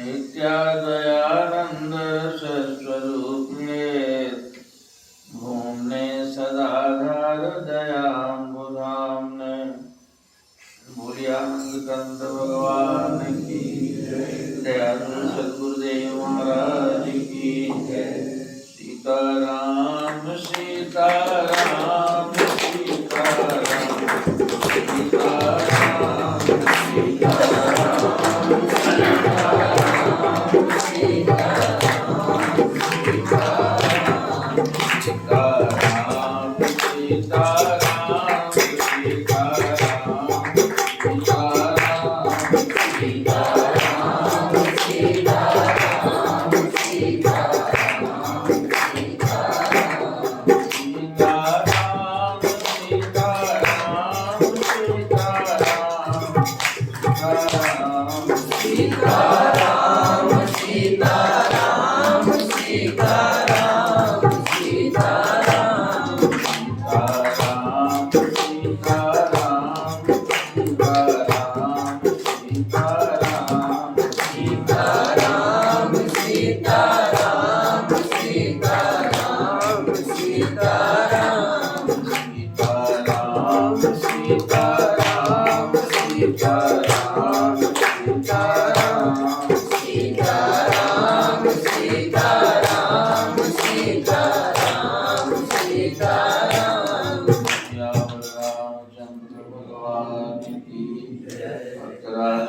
नित्यादयानंद स्वरूपिणे भूमने सदाधार दयाम्बुधाम्ने। बोलिया कंद भगवान की दयालु सद्गुरुदेव महाराज की। सीताराम सीताराम सीताराम सीताराम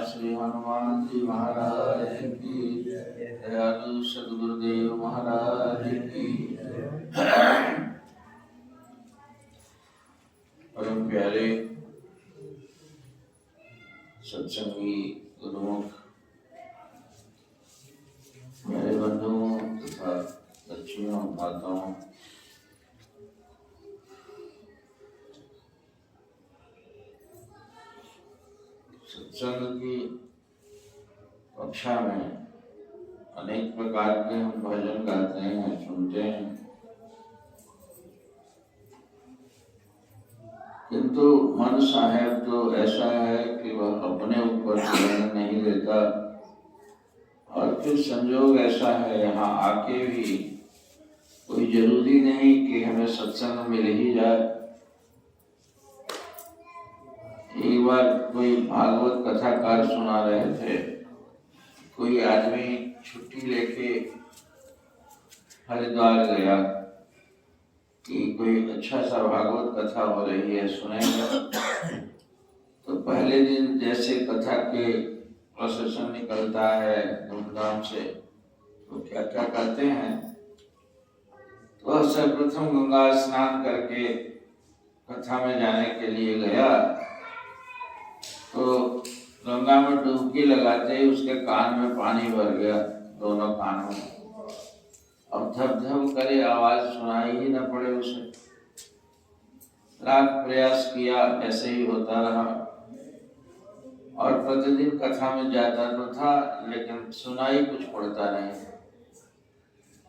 श्री हनुमान जी महाराज की। दयालु सद्गुरुदेव महाराज की। परम प्यारे सत्संगी गुरुमुख मेरे बंधुओं तथा बच्चियों माताओं, सत्संग की कक्षा में अनेक प्रकार के हम भजन गाते हैं, सुनते हैं, किंतु मन साहेब तो ऐसा है कि वह अपने ऊपर निर्णय नहीं लेता। और फिर संजोग ऐसा है, यहाँ आके भी कोई जरूरी नहीं कि हमें सत्संग मिल ही जाए। एक बार कोई भागवत कथाकार सुना रहे थे, कोई आदमी छुट्टी लेके हरिद्वार गया कि कोई अच्छा सा भागवत कथा हो रही है, सुनेंगे। तो पहले दिन जैसे कथा के प्रोसेसन निकलता है धूमधाम से, तो क्या क्या करते हैं, तो सर्वप्रथम गंगा स्नान करके कथा में जाने के लिए गया। तो गंगा में डुबकी लगाते ही उसके कान में पानी भर गया, दोनों कानों में। अब धप धप करे, आवाज सुनाई ही न पड़े उसे। लाख प्रयास किया, ऐसे ही होता रहा। और प्रतिदिन कथा में जाता तो था, लेकिन सुनाई कुछ पड़ता नहीं।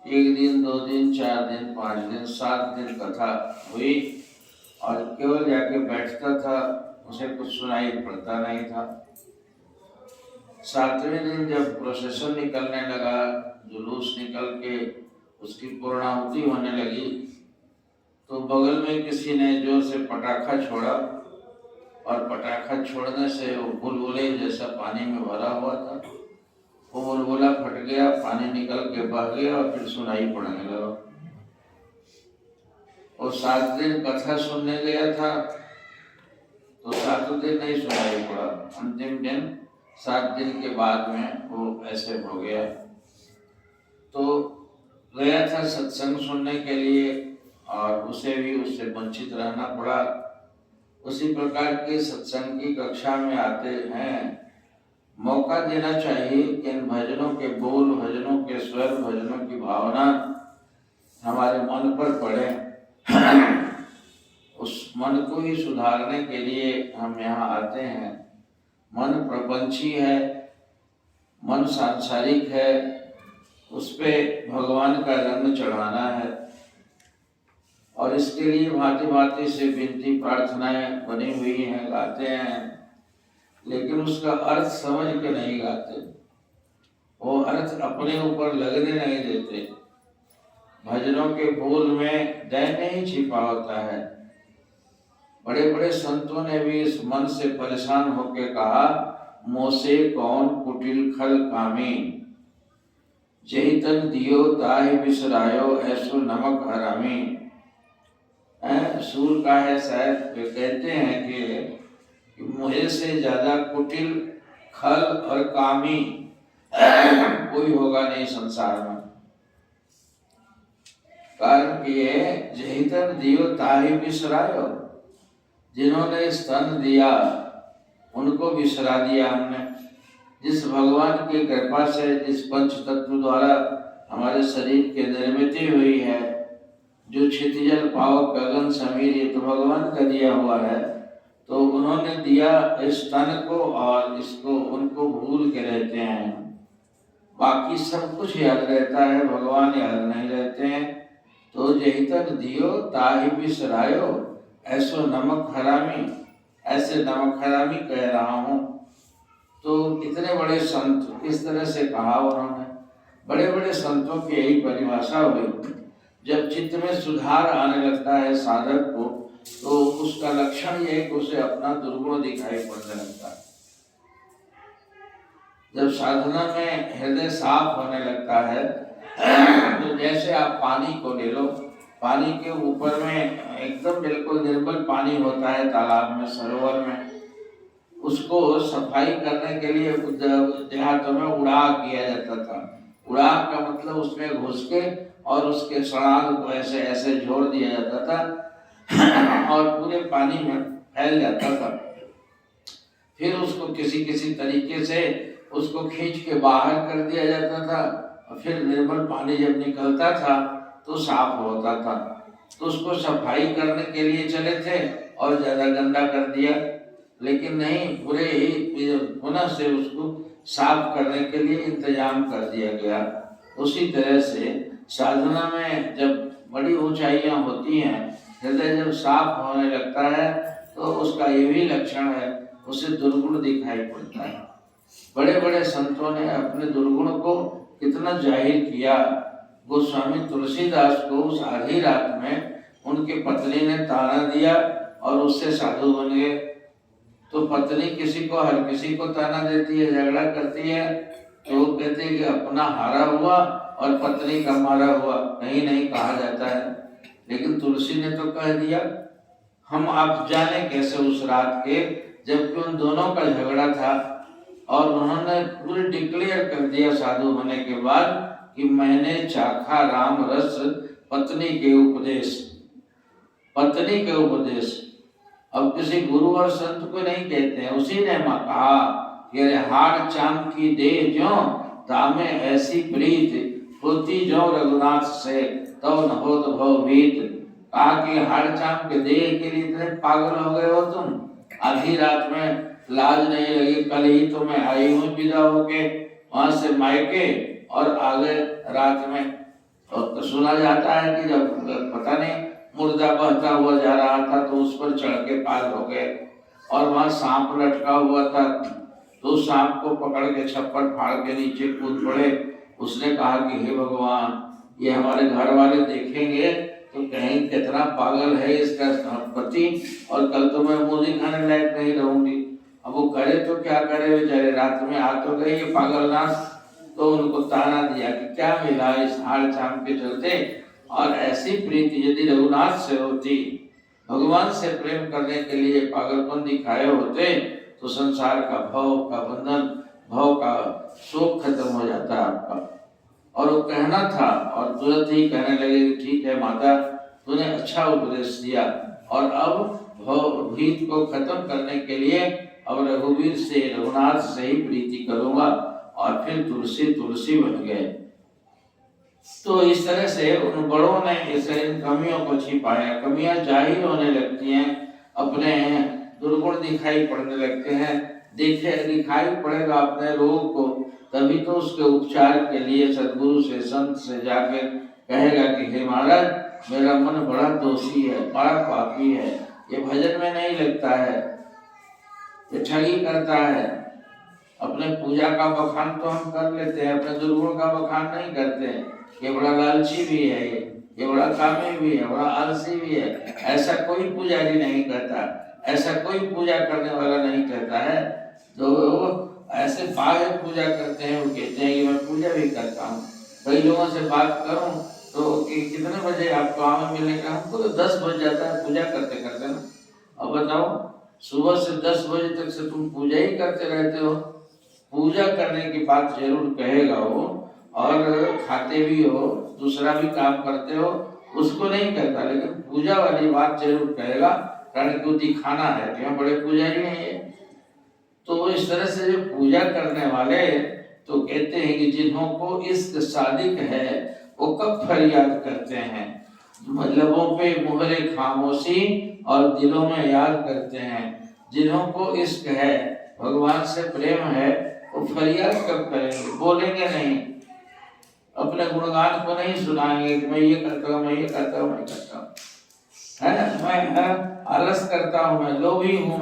एक दिन, 2 दिन, 4 दिन, 5 दिन, 7 दिन कथा हुई और केवल जाके बैठता था, उसे कुछ सुनाई पड़ता नहीं था। 7वें दिन जब प्रोसेसन निकलने लगा, जुलूस निकल के उसकी पूर्णाहुति होने लगी, तो बगल में किसी ने जोर से पटाखा छोड़ा और पटाखा छोड़ने से वो बुलबुले जैसा पानी में भरा हुआ था, वो बुलबुला फट गया, पानी निकल के बह गया और फिर सुनाई पड़ने लगा। और 7 दिन कथा सुनने गया था तो 7 दिन नहीं सुनाई पड़ा। अंतिम दिन 7 दिन के बाद में वो ऐसे हो गया। तो गया था सत्संग सुनने के लिए और उसे भी उससे वंचित रहना पड़ा। उसी प्रकार के सत्संग की कक्षा में आते हैं, मौका देना चाहिए कि इन भजनों के बोल, भजनों के स्वर, भजनों की भावना हमारे मन पर पड़े। उस मन को ही सुधारने के लिए हम यहाँ आते हैं। मन प्रपंची है, मन सांसारिक है, उस पे भगवान का रंग चढ़ाना है। और इसके लिए भांति भांति से विनती प्रार्थनाएं बनी हुई हैं, गाते हैं, लेकिन उसका अर्थ समझ के नहीं गाते। वो अर्थ अपने ऊपर लगने नहीं देते। भजनों के बोल में दया नहीं छिपा होता है। बड़े बड़े संतों ने भी इस मन से परेशान होकर कहा, मोसे कौन कुटिल खल कामी, जही तन दियो ताहि बिसरायो, ऐसो नमक हरामी। सूर का है शायद, वे कहते हैं कि मुझे से ज्यादा कुटिल, खल और कामी कोई होगा नहीं संसार में। कारण कि ये जहितन दियो ताहि बिसरायो, जिन्होंने स्तन दिया उनको बिसरा दिया हमने। जिस भगवान की कृपा से जिस पंच तत्व द्वारा हमारे शरीर की निर्मित हुई है, जो क्षितिजल पावक गगन समीर, ये तो भगवान का दिया हुआ है। तो उन्होंने दिया इस तन को और इसको, उनको भूल के रहते हैं। बाकी सब कुछ याद रहता है, भगवान याद नहीं रहते हैं। तो जहितन दियो ताहि बिसरायो, ऐसो नमक हरामी, ऐसे नमक हरामी कह रहा हूँ। तो इतने बड़े संत इस तरह से कहा उन्होंने। बड़े बड़े संतों की यही परिभाषा हुई। जब चित्त में सुधार आने लगता है साधक को, तो उसका लक्षण ये कि उसे अपना दुर्गुण दिखाई पड़ने लगता है। जब साधना में हृदय साफ होने लगता है, तो जैसे आप पानी को ले लो, पानी के ऊपर में एकदम बिल्कुल निर्मल पानी होता है तालाब में, सरोवर में, उसको सफाई करने के लिए देहातों में उड़ाह किया जाता था। उड़ाह का मतलब उसमें घुस के और उसके सड़ाल को ऐसे ऐसे जोड़ दिया जाता था और पूरे पानी में फैल जाता था। फिर उसको किसी किसी तरीके से उसको खींच के बाहर कर दिया जाता था, और फिर निर्मल पानी जब निकलता था तो साफ होता था। तो उसको सफाई करने के लिए चले थे और ज्यादा गंदा कर दिया, लेकिन नहीं, पूरे ही पुनः से उसको साफ करने के लिए इंतजाम कर दिया गया। उसी तरह से साधना में जब बड़ी ऊंचाइयां होती हैं, हृदय जब साफ होने लगता है, तो उसका ये भी लक्षण है, उसे दुर्गुण दिखाई पड़ता है। बड़े बड़े संतों ने अपने दुर्गुण को कितना जाहिर किया। गोस्वामी तुलसीदास को उस आधी रात में उनकी पत्नी ने ताना दिया और उससे साधु बन गए। तो पत्नी किसी को, हर किसी को ताना देती है, झगड़ा करती है, तो कहते हैं कि अपना हारा हुआ और पत्नी का मारा हुआ, नहीं नहीं कहा जाता है। लेकिन तुलसी ने तो कह दिया। हम आप जाने कैसे उस रात के, जबकि उन दोनों का झगड़ा था, और उन्होंने पूरी डिक्लेयर कर दिया साधु होने के बाद कि मैंने चाखा राम रस पत्नी के उपदेश, पत्नी के उपदेश। अब किसी गुरु और संत को नहीं कहते हैं, उसी ने कहा कि हाड़ चांद की दे जो तामे ऐसी प्रीत, होती जो रघुनाथ से तो न हो तो भवभीत। कहा कि हाड़ चांद के देह के लिए इतने पागल हो गए हो तुम, आधी रात में लाज नहीं लगी। कल ही तो मैं आई हूँ विदा होके वहां से मायके, और आगे रात में तो सुना जाता है कि जब पता नहीं मुर्दा बहता हुआ जा रहा था तो उस पर चढ़ के पार हो गए, और वहां सांप लटका हुआ था, तो सांप को पकड़ के छप्पर फाड़ के नीचे कूद पड़े। उसने कहा कि हे भगवान, ये हमारे घर वाले देखेंगे तो कहीं कितना पागल है इसका पति, और कल तो मैं मुंह दिखाने लायक नहीं रहूंगी। अब वो करे तो क्या करे बेचारे, रात में आ तो गए ये पागलनाथ। तो उनको ताना दिया कि क्या मिला इस हाड़ चाम के चलते, और ऐसी प्रीति यदि रघुनाथ से होती, भगवान से प्रेम करने के लिए पागलपन दिखाए होते, तो संसार का भव का बंधन, भव का शोक खत्म हो जाता आपका। और वो कहना था, और तुरंत ही कहने लगे ठीक है माता, तूने अच्छा उपदेश दिया, और अब भव भीत को खत्म करने के लिए अब रघुवीर से, रघुनाथ से ही प्रीति करूंगा। और फिर तुलसी तुलसी बन गए। तो इस तरह से उन बड़ों ने इसे इन कमियों को छिपाया। कमियां जाहिर होने लगती हैं, अपने दुर्गुण दिखाई पड़ने लगते हैं। दिखाई पड़ेगा अपने रोग को, तभी तो उसके उपचार के लिए सदगुरु से, संत से जाकर कहेगा कि हे महाराज, मेरा मन बड़ा दोषी है, बड़ा पापी है, ये भजन में नहीं लगता है, ये ठगी करता है, अपने पूजा का बखान तो हम कर लेते हैं, अपने दुर्गुण का बखान नहीं करते हैं। ये बड़ा लालची भी है, ये बड़ा कामी भी है, बड़ा आलसी भी है, ऐसा कोई पुजारी नहीं कहता, ऐसा कोई पूजा करने वाला नहीं कहता है। तो ऐसे बाह्य पूजा करते हैं, वो कहते हैं कि मैं पूजा भी करता हूँ। कई लोगों से बात करूं तो कि कितने बजे आपको आम मिलेगा, हमको तो 10 बज जाता है पूजा करते करते ना। अब बताओ, सुबह से 10 बजे तक से तुम पूजा ही करते रहते हो। पूजा करने की बात जरूर कहेगा वो, और खाते भी हो, दूसरा भी काम करते हो, उसको नहीं कहता, लेकिन पूजा वाली बात जरूर कहेगा, कारण को दिखाना है कि हम बड़े पुजारी हैं ये। तो इस तरह से जो पूजा करने वाले तो कहते हैं कि जिन्हों को इश्क सादिक है वो कब फरियाद करते हैं, लबों पे मुहरे खामोशी और दिलों में याद करते हैं। जिन्हों को इश्क है, भगवान से प्रेम है, वो फरियाद कब करेंगे, बोलेंगे नहीं, अपने गुणगान को नहीं सुनाएंगे कि मैं ये करता हूँ, मैं ये करता हूँ, मैं करता हूँ, है मैं आलस करता हूँ, मैं लोभी हूँ,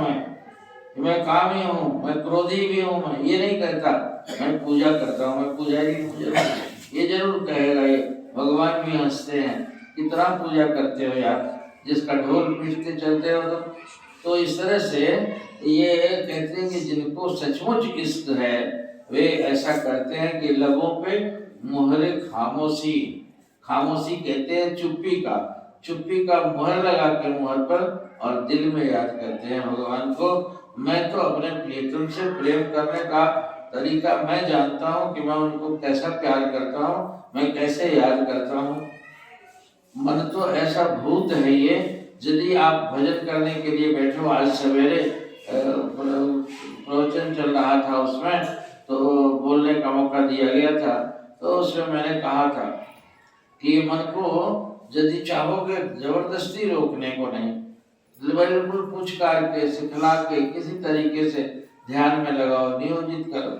मैं कामी हूँ, मैं क्रोधी भी हूँ, मैं ये नहीं करता, मैं पूजा करता हूँ, मैं पुजारी हूँ, ये जरूर कहेगा। ये भगवान भी हंसते हैं, कितना पूजा करते हो यार, जिसका ढोल पीटते चलते हो। तो इस तरह से ये कहते हैं कि जिनको सचमुच इश्क है वे ऐसा करते हैं कि लबों पे मुहरे खामोशी, खामोशी कहते हैं चुप्पी का मुहर लगा के मुहर पर, और दिल में याद करते हैं भगवान को। मैं तो अपने प्रियतम से प्रेम करने का तरीका मैं जानता हूँ कि मैं उनको कैसा प्यार करता हूँ, मैं कैसे याद करता हूँ। मन तो ऐसा भूत है ये, यदि आप भजन करने के लिए बैठो, आज सवेरे प्रवचन चल रहा था, उसमें तो बोलने का मौका दिया गया था, तो उसमें मैंने कहा था कि मन को यदि चाहोगे जबरदस्ती रोकने को नहीं, बिल्कुल पुचकार के, सिखला के, किसी तरीके से ध्यान में लगाओ, नियोजित करो।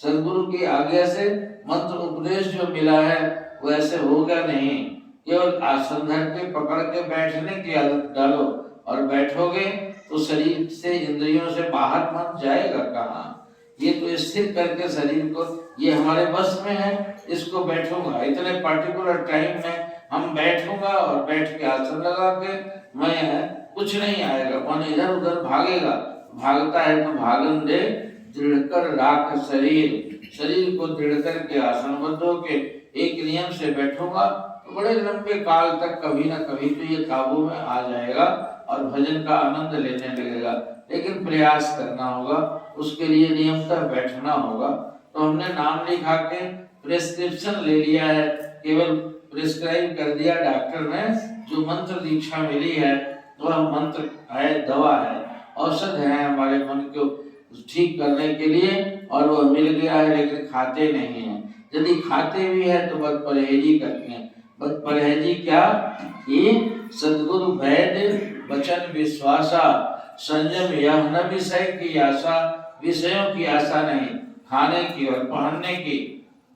सदगुरु की आज्ञा से मंत्र उपदेश जो मिला है वो ऐसे होगा नहीं, केवल आसन धर के पकड़ के बैठने की आदत डालो, और बैठोगे तो शरीर से, इंद्रियों से बाहर मन जाएगा कहाँ। ये तो स्थिर करके शरीर को, ये हमारे बस में है, इसको बैठूंगा इतने पर्टिकुलर टाइम में, हम बैठूंगा और बैठ के आसन लगा के, मैं कुछ नहीं आएगा, मन इधर उधर भागेगा, भागता है तो भागन दे, दृढ़ कर राख शरीर को दृढ़ करके आसनबद्ध होके एक नियम से बैठूंगा तो बड़े लंबे काल तक कभी ना कभी तो ये काबू में आ जाएगा और भजन का आनंद लेने लगेगा। लेकिन प्रयास करना होगा, उसके लिए नियमतः बैठना होगा। तो हमने नाम लिखा के प्रेस्क्रिप्शन ले लिया है, केवल प्रिस्क्राइब कर दिया डॉक्टर ने, जो मंत्र दीक्षा मिली है वह मंत्र है, दवा है, औषध है हमारे मन को ठीक करने के लिए, और वह मिल गया है, लेकिन खाते नहीं है। यदि खाते भी है तो बद परहेजी करते हैं। बद परहेजी क्या, ये सदगुरु वैद्य वचन विश्वासा, संयम यह न विषय की आशा, विषयों की आशा नहीं, खाने की और पहनने की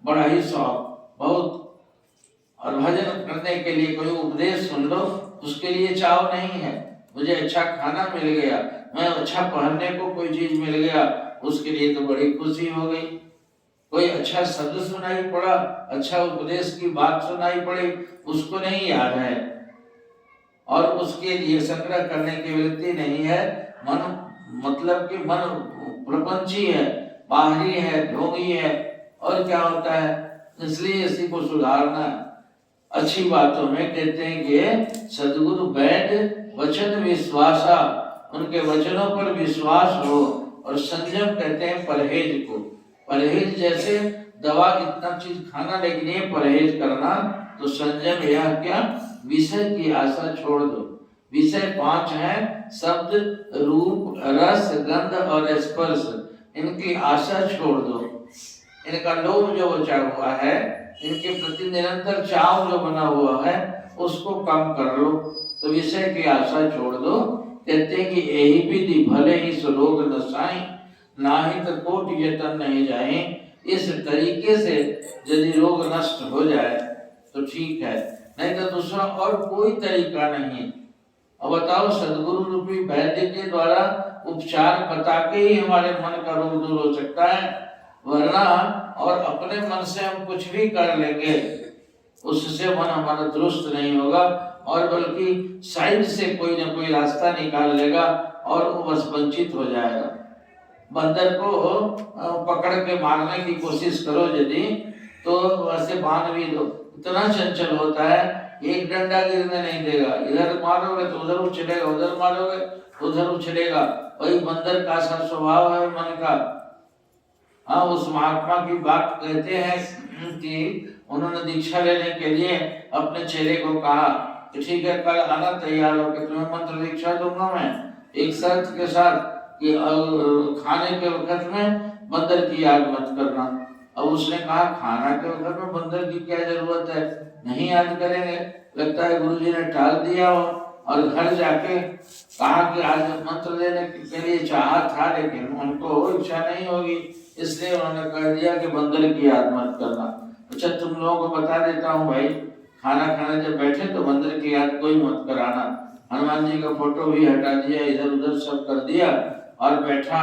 बड़ा ही शौक बहुत, और भजन करने के लिए कोई उपदेश सुन लो उसके लिए चाव नहीं है। मुझे अच्छा खाना मिल गया, मैं अच्छा पहनने को कोई चीज मिल गया, उसके लिए तो बड़ी खुशी हो गई। कोई अच्छा शब्द सुनाई पड़ा, अच्छा उपदेश की बात सुनाई पड़ी, उसको नहीं याद है, और उसके लिए संग्रह करने की वृत्ति नहीं है। मन मतलब कि मन प्रपंची है, बाहरी है, ढोंगी है, और क्या होता है। इसलिए इसी को सुधारना अच्छी बातों में कहते हैं कि सदगुरु वैद्य वचन विश्वासा, उनके वचनों पर विश्वास हो, और संयम कहते हैं परहेज को। परहेज जैसे दवा इतना चीज खाना, लेकिन ये परहेज करना, तो संयम यह क्या, विषय की आशा छोड़ दो। विषय 5 हैं, शब्द, रूप, रस, गंध और स्पर्श, इनकी आशा छोड़ दो। इनका लोभ जो बचा हुआ है, इनके प्रति निरंतर चाव जो बना हुआ है, उसको कम कर लो, तो विषय की आशा छोड़ दो। कहते हैं कि यही विधि भले ही सुरोग नसाई, नाही तो कोट यतन नहीं जाए। इस तरीके से यदि रोग नष्ट हो जाए तो ठीक है, नहीं तो दूसरा और कोई तरीका नहीं। अब बताओ, सदगुरु रूपी वैद्य के द्वारा उपचार बता के ही हमारे मन का रोग दूर हो सकता है, वरना और अपने मन से हम कुछ भी कर लेंगे उससे मन हमारा दुरुस्त नहीं होगा, और बल्कि साइड से कोई ना कोई रास्ता निकाल लेगा और वो बस वंचित हो जाएगा। बंदर को पकड़ के मारने की कोशिश करो यदि, तो वैसे बांध भी दो, इतना चंचल होता है, एक डंडा गिरने नहीं देगा, इधर मारोगे तो उधर उछलेगा, उधर मारोगे तो उधर उछलेगा। वही बंदर का सा स्वभाव है मन का। हाँ, उस महात्मा की बात कहते हैं कि उन्होंने दीक्षा लेने के लिए अपने चेले को कहा कि ठीक है, कल आना तैयार होकर, तुम्हें मंत्र दीक्षा दूंगा मैं, एक शर्त के साथ कि खाने के वक्त में बंदर की याद मत करना। अब उसने कहा खाना के वक्त में बंदर की क्या जरूरत है, नहीं याद करेंगे। लगता है गुरुजी ने टाल दिया हो, और घर जाके कहा कि आज मंत्र देने के लिए चाहा था, लेकिन उनको इच्छा नहीं होगी, इसलिए उन्होंने कह दिया कि बंदर की याद मत करना। अच्छा, तुम लोगों को बता देता हूँ भाई, खाना खाने जब बैठे तो बंदर की याद कोई मत कराना। हनुमान जी का फोटो भी हटा दिया, इधर उधर सब कर दिया, और बैठा।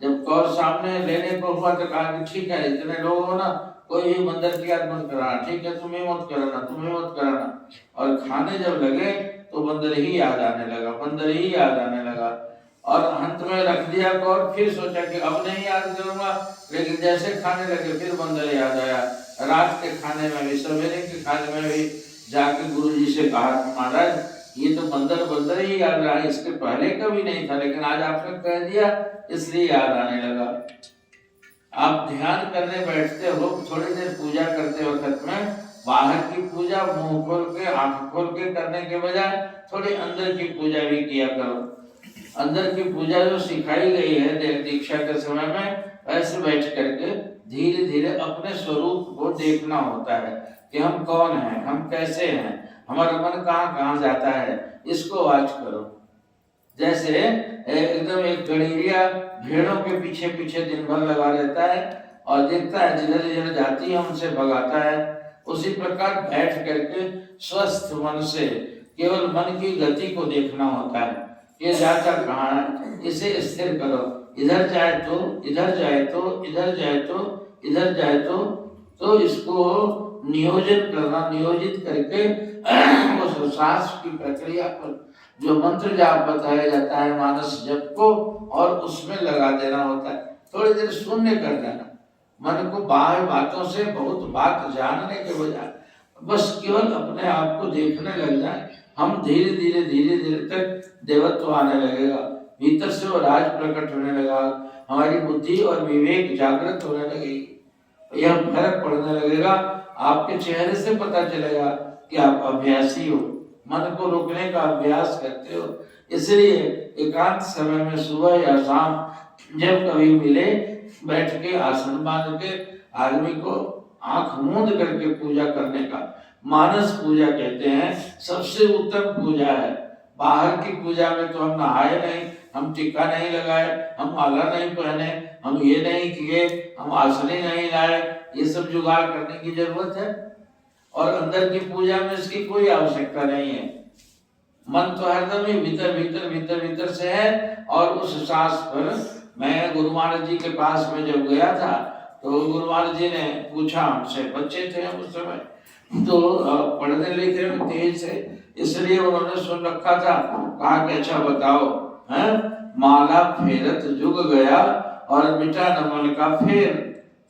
जब कौर सामने लेने को हुआ तो कहा कि ठीक है, इतने लोग हो ना, कोई भी बंदर की याद मत कराना, ठीक है, तुम्हें मत कराना, तुम्हें मत कराना। और खाने जब लगे तो बंदर ही याद आने लगा, बंदर ही याद आने लगा। और अंत में रख दिया कौर, फिर सोचा कि अब नहीं याद करूंगा, लेकिन जैसे खाने लगे फिर बंदर याद आया। रात के खाने में भी, सवेरे के खाने में भी जाके गुरुजी से कहा कि महाराज ये तो बंदर बंदर ही याद रहा, इसके पहले कभी नहीं था, लेकिन आज आपने कह दिया इसलिए याद आने लगा। आप ध्यान करने बैठते हो, थोड़ी देर पूजा करते वक्त में बाहर की पूजा मुंह खोल के आंख खोल के करने के बजाय थोड़ी अंदर की पूजा भी किया करो। अंदर की पूजा जो सिखाई गई है दीक्षा के समय में, ऐसे बैठ करके धीरे धीरे अपने स्वरूप को देखना होता है कि हम कौन हैं, हम कैसे हैं, हमारा मन कहाँ कहाँ जाता है, इसको वाच करो। जैसे एकदम एक गड़ेरिया भेड़ों के पीछे पीछे दिन भर लगा रहता है और देखता है जिधर जिधर जाती है उनसे भगाता है, उसी प्रकार बैठ करके स्वस्थ मन से केवल मन की गति को देखना होता है, ये जाता कहाँ है, इसे स्थिर करो। इधर जाए तो इधर जाए तो इधर जाए तो इधर जाए तो इसको नियोजन करना, नियोजित करके उस सांस की प्रक्रिया पर जो मंत्र जाप बताया जाता है मानस जप को, और उसमें लगा देना होता है। थोड़ी देर शून्य कर देना, मन को बाह्य बातों से बहुत बात जानने के बजाय बस केवल अपने आप को देखने लग जाए। हम धीरे धीरे तक देवत्व आने लगेगा, भीतर से वो राज प्रकट होने लगा, हमारी बुद्धि और विवेक जागृत होने लगेगी। यह फर्क पड़ने लगेगा, आपके चेहरे से पता चलेगा कि आप अभ्यासी हो, मन को रोकने का अभ्यास करते हो। इसलिए एकांत समय में सुबह या शाम जब कभी मिले, बैठ के आसन बांध के आदमी को आंख मूंद करके पूजा करने का मानस पूजा कहते हैं, सबसे उत्तम पूजा है। बाहर की पूजा में तो हम नहाए नहीं, हम टीका नहीं लगाए, हम माला नहीं पहने, हम ये नहीं किए, हम आसनी नहीं लाए, ये सब जुगाड़ करने की जरूरत है। और अंदर की पूजा में इसकी कोई आवश्यकता नहीं है। मन तो हरदम ही भीतर भीतर भीतर भीतर से है। और उस सांस पर मैं गुरु महाराज जी के पास में जब गया था तो गुरु महाराज जी ने पूछा हमसे, बच्चे थे हम उस समय, तो पढ़ने लिखने में तेज से, इसलिए उन्होंने सुन रखा था। कहा कि अच्छा बताओ, है माला फेरत जुग गया और मिटा न मन का फेर,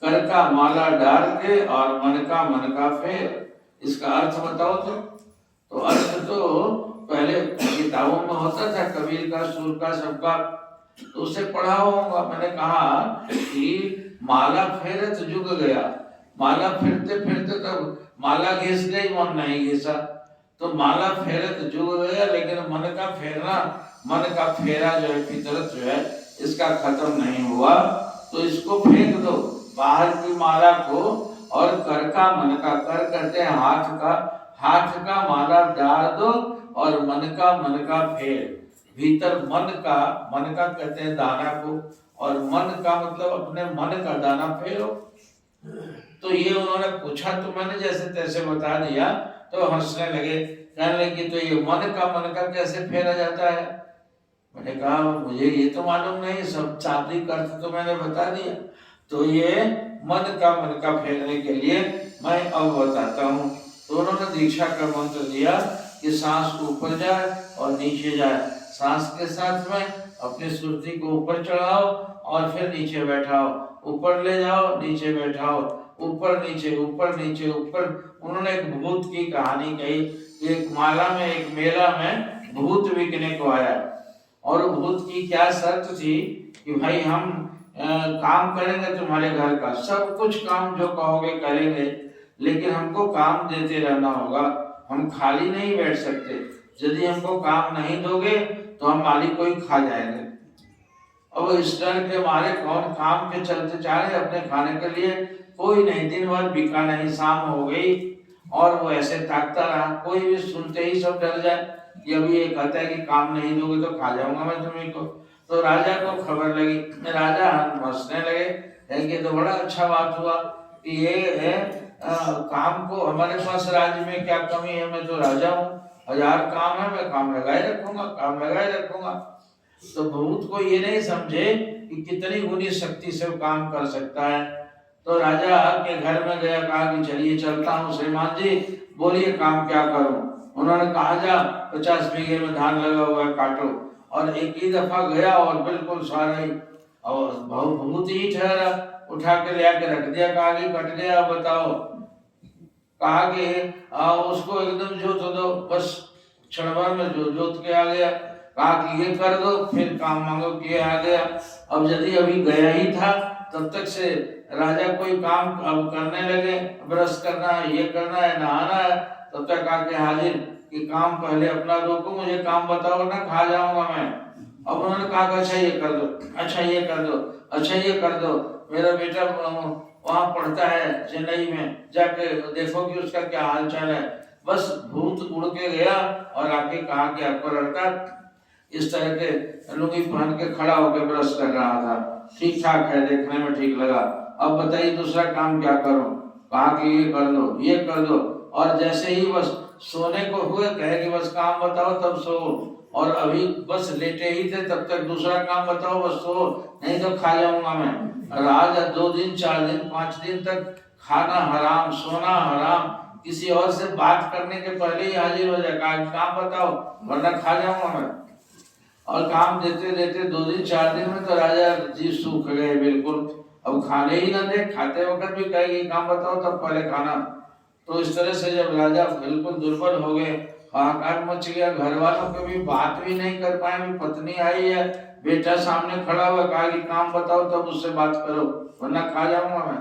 कर का माला डाल के और मन का फेर, इसका अर्थ बताओ। तो अर्थ तो पहले किताबों में होता था, कबीर का, सूर का, सबका, तो उसे पढ़ा होगा। मैंने कहा कि माला फेरत जुग गया, माला फिरते फिरते तब माला घिस गई, मन नहीं घिसा, तो माला फेरत जुग गया, लेकिन मन का फेरना, मन का फेरा जो है, फितरत जो है, इसका खत्म नहीं हुआ। तो इसको फेंक दो, बाहर की माला को, और कर का मन का, कर करते हैं हाथ का, हाथ का माला डाल दो और मन का फेर। भीतर मन का कहते हैं दाना को, और मन का मतलब अपने मन का दाना फेरो। तो ये उन्होंने पूछा तो मैंने जैसे तैसे बता दिया, तो हंसने लगे, कहने लगे तो ये मन का कैसे फेरा जाता है। मैंने कहा मुझे ये तो मालूम नहीं, सब शाब्दिक अर्थ तो मैंने बता दिया, तो ये मन का फेरने के लिए मैं अब बताता हूँ। तो उन्होंने दीक्षा का मंत्र दिया कि सांस ऊपर जाए और नीचे जाए, सांस के साथ में अपनी सुरती को ऊपर चढ़ाओ और फिर नीचे बैठाओ, ऊपर ले जाओ नीचे बैठाओ, ऊपर नीचे ऊपर नीचे ऊपर। उन्होंने एक भूत की कहानी कही, एक माला में एक मेला में भूत बिकने को आया और भूत की क्या शर्त थी कि भाई हम काम करेंगे तुम्हारे घर का, सब कुछ काम जो कहोगे करेंगे, लेकिन हमको काम देते रहना होगा, हम खाली नहीं बैठ सकते। यदि हमको काम नहीं दोगे तो हम मालिक को ही खा जाएंगे। अब इस डर के मारे कौन काम के चलते चाहे अपने खाने के लिए कोई नहीं, दिन भर बिका नहीं, शाम हो गई और वो ऐसे ताकता रहा। कोई भी सुनते ही सब डर जाए कि अभी ये कहता है कि काम नहीं दोगे तो खा जाऊंगा मैं तुम्हें को। तो राजा को खबर लगी, राजा हंसने लगे कि तो बड़ा अच्छा बात हुआ कि ये है काम को, हमारे पास राज्य में क्या कमी है, मैं तो राजा हूँ, 1000 काम है, मैं काम लगाए रखूंगा, काम लगाए रखूंगा। तो भूत को ये नहीं समझे कि कितनी गुनी शक्ति से वो काम कर सकता है। तो राजा के घर में गया, कहा कि चलिए चलता हूँ श्रीमान जी, बोलिए काम क्या करूं। उन्होंने कहा जा 50 बीघे में धान लगा हुआ है, काटो। और एक ही दफा गया और बिल्कुल सारा ही, और भूत ही ठहरा, उठा के ले आके रख दिया, कहा कि कट गया, बताओ। कहा कि उसको एकदम जोत दो, बस क्षण भर में जोत के आ गया। कहा कि ये कर दो, फिर काम मांगो, किए आ गया। अब यदि अभी गया ही था तब तक से राजा कोई काम अब करने लगे, ब्रश करना है, ये करना है, नहाना है, तब तक आके हाजिर कि काम पहले अपना रोको, मुझे काम बताओ ना खा जाऊंगा मैं। अब उन्होंने कहा अच्छा ये कर दो, अच्छा ये कर दो, अच्छा ये कर दो, मेरा बेटा वहां पढ़ता है चेन्नई में, जाके देखो कि उसका क्या हाल चाल है। बस भूत उड़ के गया और आके कहा कि आपको लड़का इस तरह के लुंगी पहन के खड़ा होकर ब्रश कर रहा था, ठीक ठाक है, देखने में ठीक लगा, अब बताइए दूसरा काम क्या करूं। कहा कि ये कर दो, ये कर दो। और जैसे ही बस सोने को हुए, कहे कि बस काम बताओ तब सो, और अभी बस लेटे ही थे तब तक दूसरा काम बताओ, बस सो, नहीं तो खा जाऊंगा मैं। राज 2 दिन 4 दिन 5 दिन तक खाना हराम, सोना हराम, किसी और से बात करने के पहले ही हाजिर हो जाए, काम बताओ वरना खा जाऊंगा मैं। और काम देते देते 2 दिन 4 दिन में तो राजा जी सूख गए बिल्कुल, अब खाने ही ना दे, खाते वक्त भी कहेगी काम बताओ तब पहले खाना। तो इस तरह से जब राजा बिल्कुल दुर्बल हो गए, हाहाकार मच गया, घर वालों को भी बात भी नहीं कर पाए, पत्नी आई है, बेटा सामने खड़ा हुआ, कहा कि काम बताओ तब उससे बात करो वरना खा जाऊंगा मैं।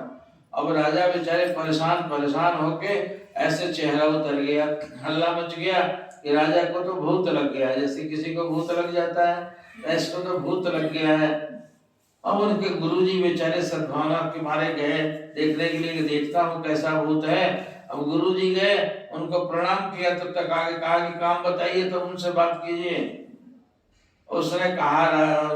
अब राजा बेचारे परेशान होके ऐसे चेहरा उतर गया, हल्ला मच गया कि राजा को तो भूत लग गया है, जैसे किसी को भूत लग जाता है, इसको तो भूत लग गया है। अब उनके गुरुजी बेचारे सद्भावना के मारे गए देखने के लिए, देखता हूँ कैसा भूत है। अब गुरुजी गए, उनको प्रणाम किया, तब तक आगे कहा कि काम बताइए तो उनसे बात कीजिए। उसने कहा,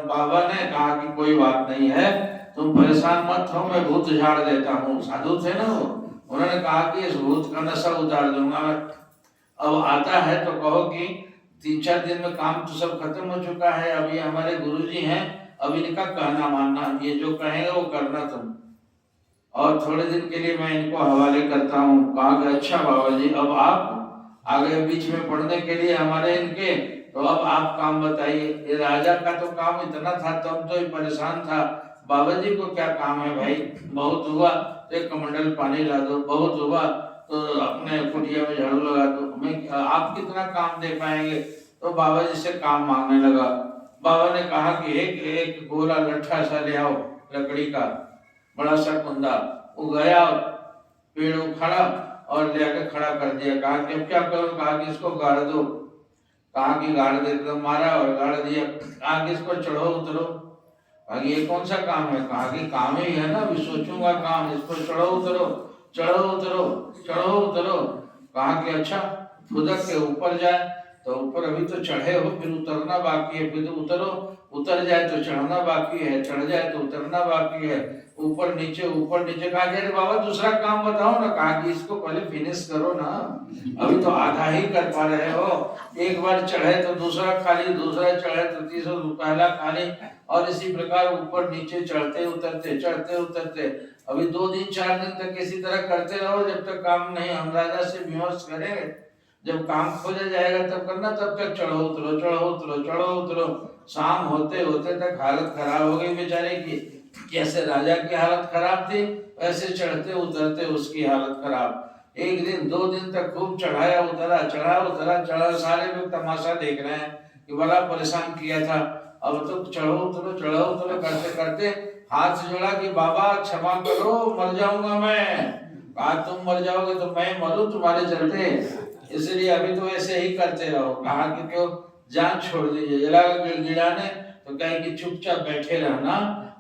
बाबा ने कहा कि कोई बात नहीं है, तुम परेशान मत हो, मैं भूत झाड़ देता हूँ। साधु थे ना वो, उन्होंने कहा कि इस भूत का नशा उतार दूंगा मैं। अब आता है तो कहो कि 3-4 दिन में काम तो सब खत्म हो चुका है, अभी हमारे गुरुजी हैं, अब इनका कहना मानना, ये जो कहेंगे वो करना तुम, और थोड़े दिन के लिए मैं इनको हवाले करता हूँ। कहा कि अच्छा बाबा जी, अब आप आगे बीच में पढ़ने के लिए हमारे इनके, तो अब आप काम बताइए। ये राजा का तो काम इतना था, तब तो परेशान था, बाबा जी को क्या काम है भाई, बहुत हुआ तो एक कमंडल पानी ला दो, बहुत हुआ तो अपने कुटिया में झाड़ू लगा दो, मैं आप कितना काम दे पाएंगे। तो बाबा जी से काम मांगने लगा। बाबा ने कहा कि एक गोला लट्ठा सा ले आओ, लकड़ी का बड़ा सा कुंदा। वो गया, पेड़ उखाड़ा और ले आकर खड़ा कर दिया। कहा कि अब क्या करूं। कहा कि इसको गाड़ दो। कहा कि गाड़ दे, तो मारा और गाड़ दिया। कहा कि इसको चढ़ो उतरो। कहा कि ये कौन सा काम है। कहा कि काम ही है ना, अभी सोचूंगा काम, इसको चढ़ो उतरो, चढ़ो उतरो, चढ़ो उतरो। कहा कि अच्छा, फुदक के ऊपर जाए तो ऊपर अभी तो चढ़े हो, फिर उतरना बाकी है, फिर उतरो, उतर जाए तो चढ़ना बाकी है, चढ़ जाए तो उतरना बाकी है, ऊपर नीचे कहा, अरे बाबा दूसरा काम बताओ ना। कहा कि इसको पहले फिनिश करो ना, अभी तो आधा ही कर पा रहे हो। एक बार चढ़े तो दूसरा खाली, दूसरा चढ़े तो तीसरा पहला खाली, और इसी प्रकार ऊपर नीचे चढ़ते उतरते अभी 2 दिन 4 दिन तक इसी तरह करते रहो, जब तक काम नहीं। हम राजा से विमर्श करें, जब काम खोजा जाएगा तब करना, तब तक चढ़ो उतरो। शाम होते तक हालत खराब हो गई बेचारे की। कैसे राजा की हालत खराब थी, वैसे चढ़ते उतरते उसकी हालत खराब। 1 दिन 2 दिन तक खूब चढ़ा उतरा, सारे लोग तमाशा देख रहे हैं कि बड़ा परेशान किया था। अब तो चढ़ो उतरो करते हाथ जोड़ा कि बाबा क्षमा करो, मर जाऊंगा मैं। कहा तुम मर जाओगे तो मैं मरूं तुम्हारे चलते, इसलिए अभी तो ऐसे ही करते रहो। कहा कि क्यों जान छोड़ दीजिए। जला गिड़गिड़ाने तो कहे कि चुपचाप बैठे रहना,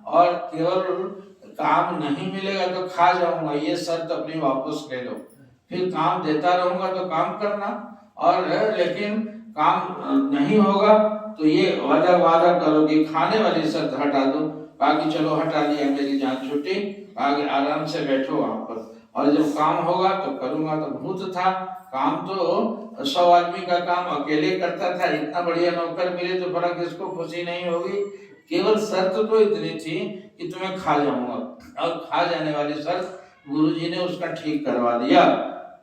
और केवल काम नहीं मिलेगा तो खा जाऊंगा, ये शर्त अपनी वापस ले लो। फिर काम देता रहूंगा तो काम करना, और लेकिन काम नहीं होगा तो ये वादा करो कि खाने वाली शर्त हटा दो। बाकी चलो हटा लिया, मेरी जान छुट्टी, आगे आराम से बैठो वहां पर, और जब काम होगा तो करूंगा। तो भूत था, काम तो 100 आदमी का काम अकेले करता था। इतना बढ़िया नौकर मिले तो फर्क इसको खुशी नहीं होगी। केवल शर्त तो इतनी थी कि तुम्हें खा जाऊंगा, और खा जाने वाली शर्त गुरुजी ने उसका ठीक करवा दिया।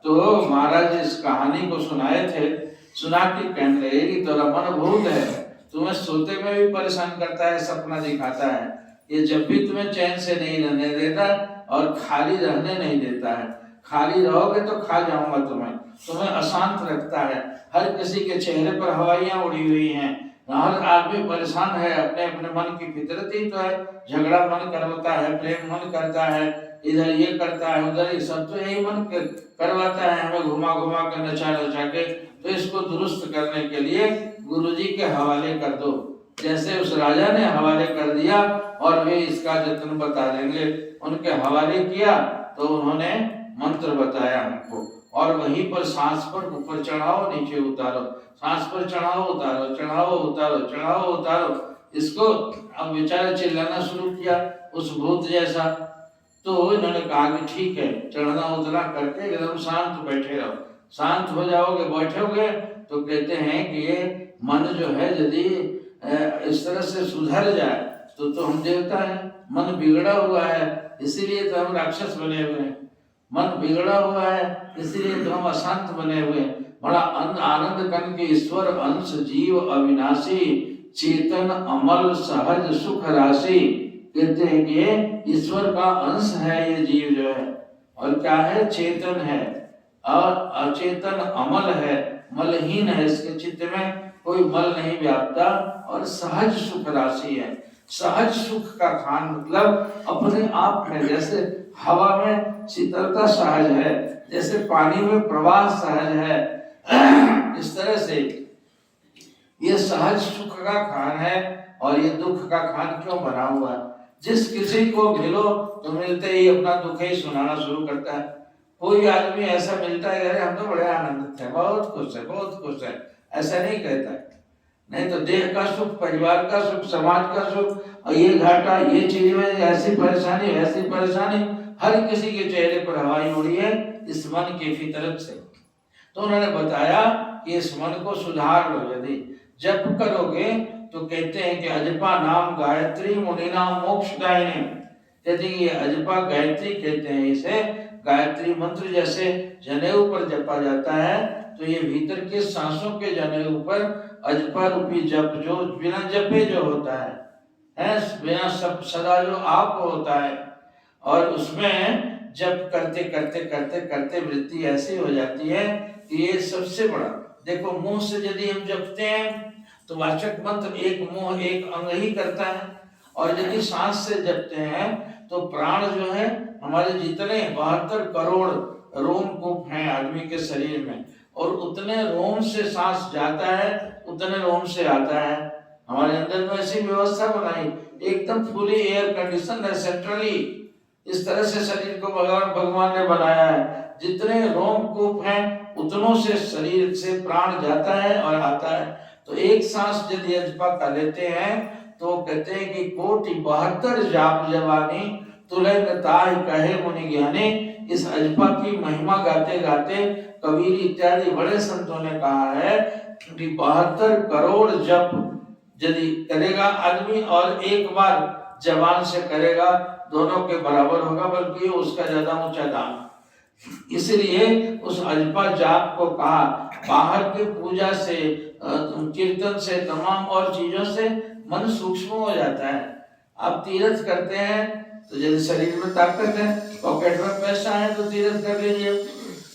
तो महाराज इस कहानी को सुनाए थे, सुना के कहने लगे कि तेरा मन भूत है, तुम्हें सोते में भी परेशान करता है, सपना दिखाता है, ये जब भी तुम्हें चैन से नहीं रहने देता और खाली रहने नहीं देता है। खाली रहोगे तो खा जाऊंगा तुम्हें अशांत रखता है। हर किसी के चेहरे पर हवाइयां उड़ी हुई हैं, हर आदमी परेशान है, अपने अपने मन की फितरत ही तो है। झगड़ा मन करवाता है, प्रेम मन करता है, इधर ये करता है उधर ये, सब तो यही मन करवाता है हमें, घुमा कर नचा के। तो इसको दुरुस्त करने के लिए गुरुजी के हवाले कर दो। जैसे उस राजा ने हवाले कर दिया, और वे इसका जतन बता देंगे। उनके हवाले किया तो उन्होंने मंत्र बताया हमको, और वहीं पर सांस पर ऊपर चढ़ाओ नीचे उतारो, सांस पर चढ़ाओ उतारो। इसको अब बेचारे चिल्लाना शुरू किया उस भूत जैसा। तो इन्होंने कहा कि ठीक है, चढ़ना उतरना करके एकदम शांत बैठे रहो। शांत हो जाओगे, बैठोगे तो कहते हैं कि ये मन जो है यदि इस तरह से सुधर जाए तो हम देवता हैं। मन बिगड़ा हुआ है इसीलिए तो हम राक्षस बने हुए हैं, मन बिगड़ा हुआ है इसीलिए तो हम अशांत बने हुए हैं। बड़ा आनंद कन के ईश्वर अंश जीव अविनाशी, चेतन अमल सहज सुख राशि। कहते हैं कि ईश्वर का अंश है ये जीव जो है, और क्या है, चेतन है और अचेतन अमल है, मलहीन है, इसके चित्त में कोई मल नहीं व्यापता, और सहज सुख राशि है। सहज सुख का खान मतलब अपने आप में, जैसे हवा में शीतलता सहज है, जैसे पानी में प्रवाह सहज है, इस तरह से ये सहज सुख का खान है। और ये दुख का खान क्यों बना हुआ है? जिस किसी को मिलो तो मिलते ही अपना दुख ही सुनाना शुरू करता है। कोई आदमी ऐसा मिलता है, अरे हम तो बड़े आनंदित हैं, बहुत खुश है, ऐसा नहीं कहता है। नहीं तो देह का सुख, परिवार का सुख, समाज का सुख, और ये घाटा, ये चीज में ऐसी परेशानी वैसी परेशानी, हर किसी के चेहरे पर हवाई उड़ी है इस मन की फितरत से। तो उन्होंने बताया कि इस मन को सुधार लो, यदि जप करोगे तो कहते हैं कि अजपा नाम गायत्री मुनि नाम मोक्षदायिनी। कहते हैं ये अजपा गायत्री कहते हैं इसे, गायत्री मंत्र जैसे जनेऊ पर जपा जाता है, तो ये भीतर के सांसों के जनेऊ पर अजपा रूपी जप, जो बिना जपे जो होता है बिना सब सदा जो आप होता है, और उसमें जप करते करते करते करते वृत्ति ऐसी हो जाती है कि ये सबसे बड़ा। देखो मुंह से यदि हम जपते हैं तो वाचक मंत्र एक मुंह एक अंग ही करता है, और यदि सांस से जपते हैं तो प्राण जो है हमारे जितने 72 करोड़ रोमकूप हैं आदमी के शरीर में, और उतने रोम से सांस जाता है उतने रोम से आता है। हमारे अंदर में ऐसी व्यवस्था बनाई, एकदम फुली एयर कंडीशन है सेंट्रली। इस तरह से शरीर को भगवान ने बनाया है, जितने रोमकूप हैं उतनों से शरीर से प्राण जाता है और आता है। तो एक सांस यदि अजपा का लेते हैं तो कहते हैं कि कोटि 72 जाप जवानी तुलयताय कहे मुनि ज्ञानी। इस अजपा की महिमा गाते गाते कबीर इत्यादि बड़े संतों ने कहा है कि 72 करोड़ जप यदि करेगा आदमी और एक बार जबान से करेगा, दोनों के बराबर होगा, बल्कि उसका ज्यादा ऊंचा दाम। इसलिए उस अजपा जाप को कहा। बाहर की पूजा से, कीर्तन से, तमाम और चीजों से मन सूक्ष्म हो जाता है। आप तीर्थ करते हैं तो यदि शरीर में ताकत है, पॉकेट में पैसा है तो तीर्थ कर लीजिए,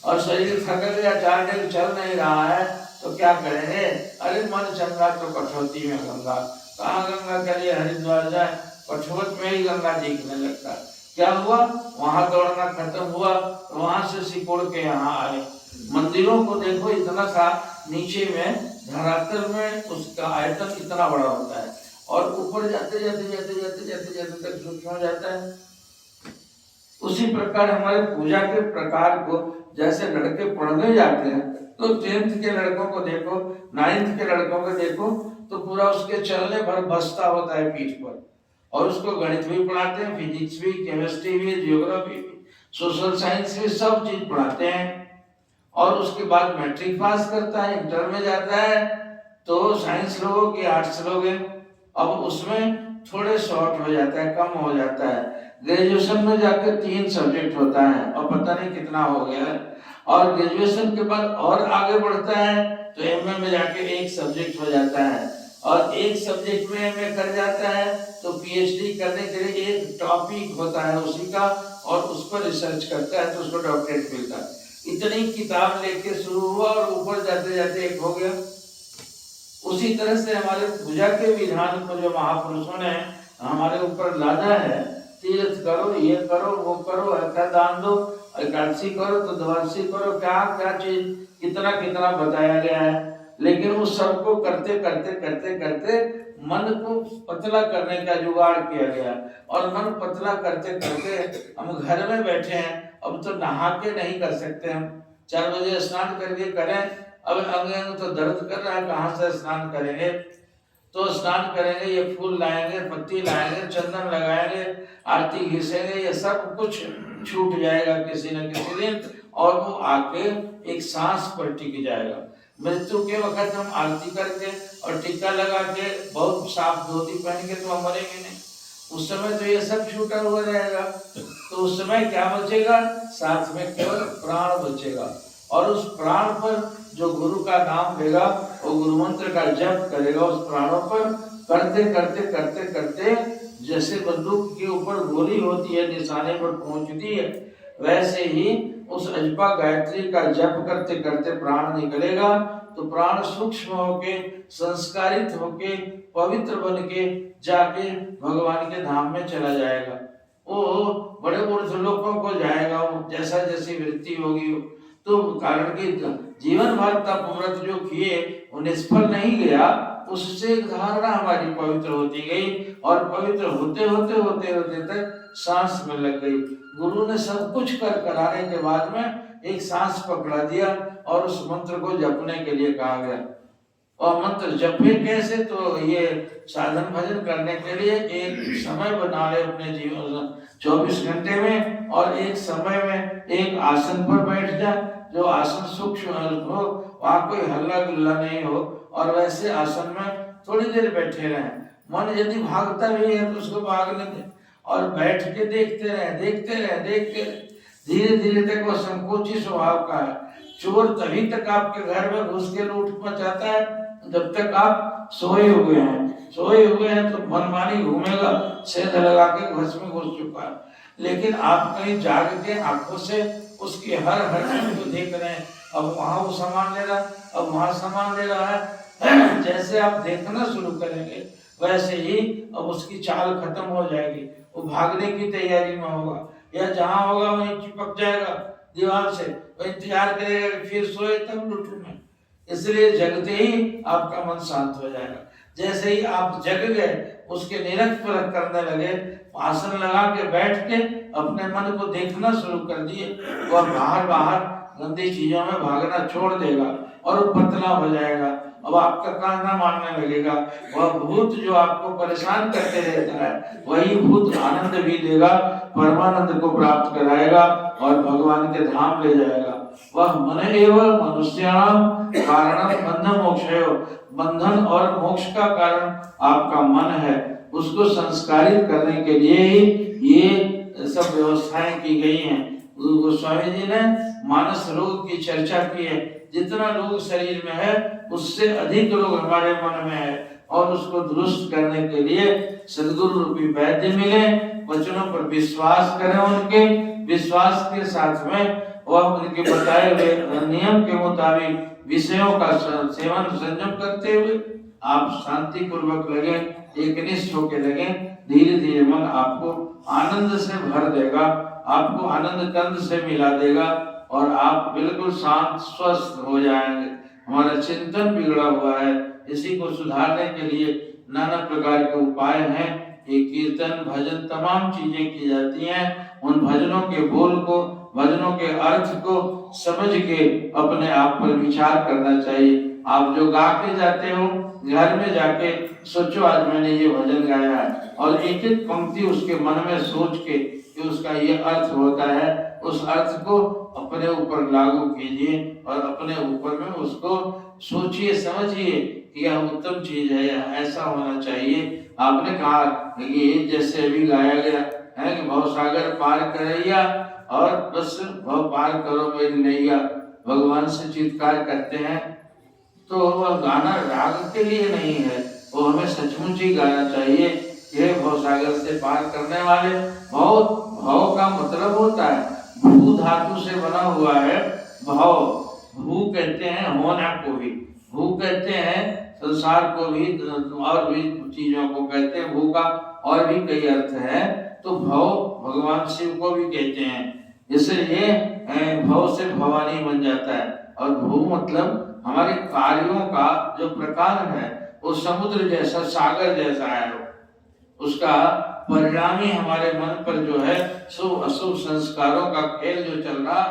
और शरीर थक गया, 4 दिन चल नहीं रहा है तो क्या करेंगे? अरे मन चंगा तो कठौती में गंगा, कहाँ गंगा के लिए हरिद्वार जाए, कठौत में ही गंगा दिखने लगता। क्या हुआ? वहां दौड़ना खत्म हुआ, वहां से सिकोड़ के यहाँ आए। मंदिरों को देखो, इतना सा नीचे में धरातल में उसका आयतन इतना बड़ा होता है, और ऊपर जाते जाते जाते जाते जाते जाते तक सूक्ष्म हो जाता है। उसी प्रकार हमारे पूजा के प्रकार को, जैसे लड़के पढ़ने जाते हैं तो 10th के लड़कों को देखो, 9th के लड़कों को देखो, तो पूरा उसके चलने भर बस्ता होता है पीठ पर, और उसको गणित भी पढ़ाते हैं, फिजिक्स भी, केमिस्ट्री भी, जियोग्राफी भी, सोशल साइंस भी, सब चीज पढ़ाते हैं। और उसके बाद मैट्रिक पास करता है, इंटर में जाता है, तो साइंस लोगों की, आर्ट्स लोग हैं, अब उसमें थोड़े शॉर्ट हो जाता है, कम हो जाता है। ग्रेजुएशन में जाकर 3 सब्जेक्ट होता है, और पता नहीं कितना हो गया है। और ग्रेजुएशन के बाद और आगे बढ़ता है तो एमए में जाके 1 सब्जेक्ट हो जाता है, और 1 सब्जेक्ट में एमए कर जाता है तो पीएचडी करने के लिए एक टॉपिक होता है उसी का, और उस पर रिसर्च करता है तो उसको डॉक्टरेट मिलता है। इतनी किताब लेके शुरू हुआ और ऊपर जाते जाते एक हो गया। उसी तरह से हमारे पूजा के विधान को जो महापुरुषों ने हमारे ऊपर लादा है, तीर्थ करो, ये करो, वो करो, ऐसा दान दो, एकादशी करो तो द्वादशी करो, क्या क्या चीज कितना कितना बताया गया है। लेकिन उस सबको करते करते करते करते मन को पतला करने का जुगाड़ किया गया, और मन पतला करते करते हम घर में बैठे हैं। अब तो नहा के नहीं कर सकते हम, 4 बजे स्नान करके करें, अब अंग तो दर्द कर रहा है, कहाँ से स्नान करेंगे? तो स्नान करेंगे, ये फूल लाएंगे, पत्ती लाएंगे, चंदन लगाएंगे, आरती घिसेंगे, ये सब कुछ छूट जाएगा किसी न किसी दिन, और वो आके एक सांस पर टिक जाएगा। मृत्यु के वक्त हम आरती करके और टीका लगा के बहुत साफ धोती पहन के तो हम मरेंगे नहीं, उस समय तो ये सब छूटा हुआ रहेगा। तो उस समय क्या बचेगा? साथ में केवल प्राण बचेगा, और उस प्राण पर जो गुरु का नाम लेगा, वो गुरु मंत्र का जप करेगा, उस प्राणों पर करते करते करते करते जैसे बंदूक के ऊपर गोली होती है, निशाने पर पहुंचती है, वैसे ही उस अजपा गायत्री का जप करते करते प्राण निकलेगा। तो प्राण सूक्ष्म होके, संस्कारित होके, पवित्र बन के जाके भगवान के धाम में चला जाएगा। वो बड़े ऊर्ध्व लोकों को जाएगा, वो जैसा जैसी वृत्ति होगी। तो कारण कि जीवन भर तप व्रत जो किए वो निष्फल नहीं गया, उससे धारणा हमारी पवित्र होती गई, और पवित्र होते होते होते होते तक सांस में लग गई। गुरु ने सब कुछ कर कराने के बाद में एक सांस पकड़ा दिया, और उस मंत्र को जपने के लिए कहा गया। और मंत्र जपे कैसे? तो ये साधन भजन करने के लिए एक समय बना ले अपने जीवन 24 घंटे में, और एक समय में एक आसन पर बैठ जा, जो आसन सूक्ष्म हो, वहाँ कोई हल्ला गुल्ला नहीं हो, और वैसे आसन में थोड़ी देर बैठे रहें। मन यदि भागता भी है तो उसको भागने दे, और बैठ के देखते रहे देखते रहे देखते रहे। धीरे धीरे तक वो संकोची स्वभाव का है। चोर तभी तक आपके घर में घुस के लूट मचाता है जब तक आप सोए हुए हैं। सोए हुए हैं तो मनमानी घूमेगा, सेंध लगा के घस में घुस चुका है। लेकिन आप कहीं जाग के आंखों से उसकी हर चीज को देख रहे हैं। अब वहां वो सामान ले रहा है, अब वहां सामान ले रहा है। जैसे आप देखना शुरू करेंगे वैसे ही अब उसकी चाल खत्म हो जाएगी, वो भागने की तैयारी में होगा, या जहां होगा वहीं चिपक जाएगा दीवार से, वो इंतजार करेगा कि फिर सोए तब लूटूं मैं। इसलिए जगते ही आपका मन शांत हो जाएगा। जैसे ही आप जग गए, उसके निरख परख करने लगे, आसन लगा के बैठ के अपने मन को देखना शुरू कर दिए, वह बाहर बाहर गंदी चीजों में भागना छोड़ देगा और वो पतला हो जाएगा। अब आपका कहना मानने लगेगा। वह भूत जो आपको परेशान करते रहता है, वही भूत आनंद भी देगा, परमानंद को प्राप्त कराएगा और भगवान के धाम ले जाएगा। वह मन एवं मनुष्याणाम कारणम बंधन मोक्षयो, बंधन और मोक्ष का कारण आपका मन है। उसको संस्कारित करने के लिए ही ये सब व्यवस्थाएं की गई हैं। गोस्वामी जी ने मानस रोग की चर्चा की है। जितना रोग शरीर में है उससे अधिक रोग हमारे मन में है, और उसको दुरुस्त करने के लिए सद्गुरु रूपी वैद्य मिले। वचनों पर विश्वास करें, उनके विश्वास के साथ में वह उनके बताए हुए नियम के मुताबिक विषयों का सेवन संयम करते हुए आप शांति पूर्वक लगे, एकनिष्ठ होकर लगे। धीरे धीरे मन आपको आनंद से भर देगा, आपको आनंद कंद से मिला देगा और आप बिल्कुल शांत स्वस्थ हो जाएंगे। हमारा चिंतन बिगड़ा हुआ है, इसी को सुधारने के लिए नाना प्रकार के उपाय हैं। ये कीर्तन भजन तमाम चीजें की जाती हैं। उन भजनों के बोल को, भजनों के अर्थ को समझ के अपने आप पर विचार करना चाहिए। आप जो गा के जाते हो, घर में जाके सोचो आज मैंने ये भजन गाया है, और एक एक पंक्ति उसके मन में सोच के कि उसका ये अर्थ होता है, उस अर्थ को अपने ऊपर लागू कीजिए और अपने ऊपर में उसको सोचिए, समझिए कि यह उत्तम चीज है, यह ऐसा होना चाहिए। आपने कहा कि जैसे अभी गाया गया है कि भव सागर पार करैया, और बस भव पार करो मेरी नैया, भगवान से चित्कार करते हैं। तो वह गाना राग के लिए नहीं है, वो हमें सचमुच ही गाना चाहिए। ये भव सागर से पार करने वाले, भव का मतलब होता है भू धातु से बना हुआ है भव। भू कहते हैं होना को भी, भू कहते हैं संसार को भी, और भी चीजों को कहते हैं। भू का और भी कई अर्थ है। तो भव भगवान शिव को भी कहते हैं, इसलिए भव से भवानी बन जाता है। और भू मतलब हमारे कार्यों का जो प्रकार है वो समुद्र जैसा, सागर जैसा है। उसका परिणाम ही हमारे मन पर जो है शुभ अशुभ संस्कारों का खेल जो चल रहा,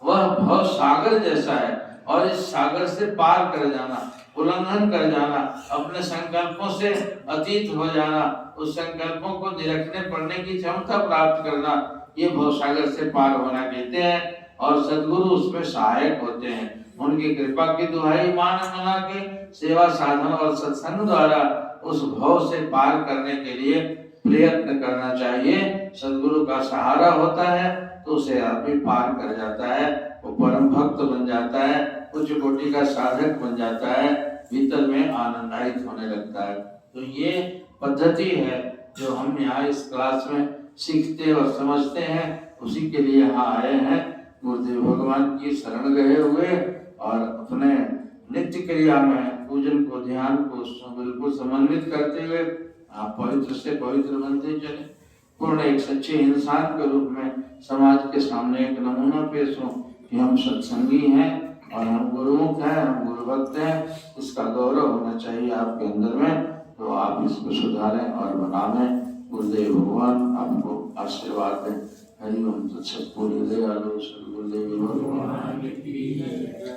वह भव सागर जैसा है। और इस सागर से पार कर जाना, उल्लंघन कर जाना, अपने संकल्पों से अतीत हो जाना, उस संकल्पों को निरखने पड़ने की क्षमता प्राप्त करना, ये भव सागर से पार होना कहते हैं। और सद्गुरु उसमें सहायक होते हैं। उनकी कृपा की दुहाई मान मना के सेवा साधन और सत्संग द्वारा उस भव से पार करने के लिए प्रयत्न करना चाहिए। सद्गुरु का सहारा होता है तो उसे आदमी पार कर जाता है, वो परम भक्त बन जाता है, उच्च कोटि का साधक बन जाता है, भीतर में आनंदित होने लगता है। तो ये पद्धति है जो हम यहाँ इस क्लास में सीखते और समझते हैं, उसी के लिए यहाँ आए हैं। गुरुदेव भगवान की शरण गए हुए और अपने नित्य क्रिया में पूजन को, ध्यान को बिल्कुल समन्वित करते हुए आप पवित्र से पवित्र बनते चले। पूर्ण एक सच्चे इंसान के रूप में समाज के सामने एक नमूना पेश हो कि हम सत्संगी हैं और हम गुरुमुख हैं, हम गुरु भक्त हैं। इसका गौरव होना चाहिए आपके अंदर में। तो आप इसको सुधारें और बनावें। गुरुदेव भगवान आपको आशीर्वाद दें। हरि ओम तत्सत। पूरी दयालु सद्गुरुदेव भगवान की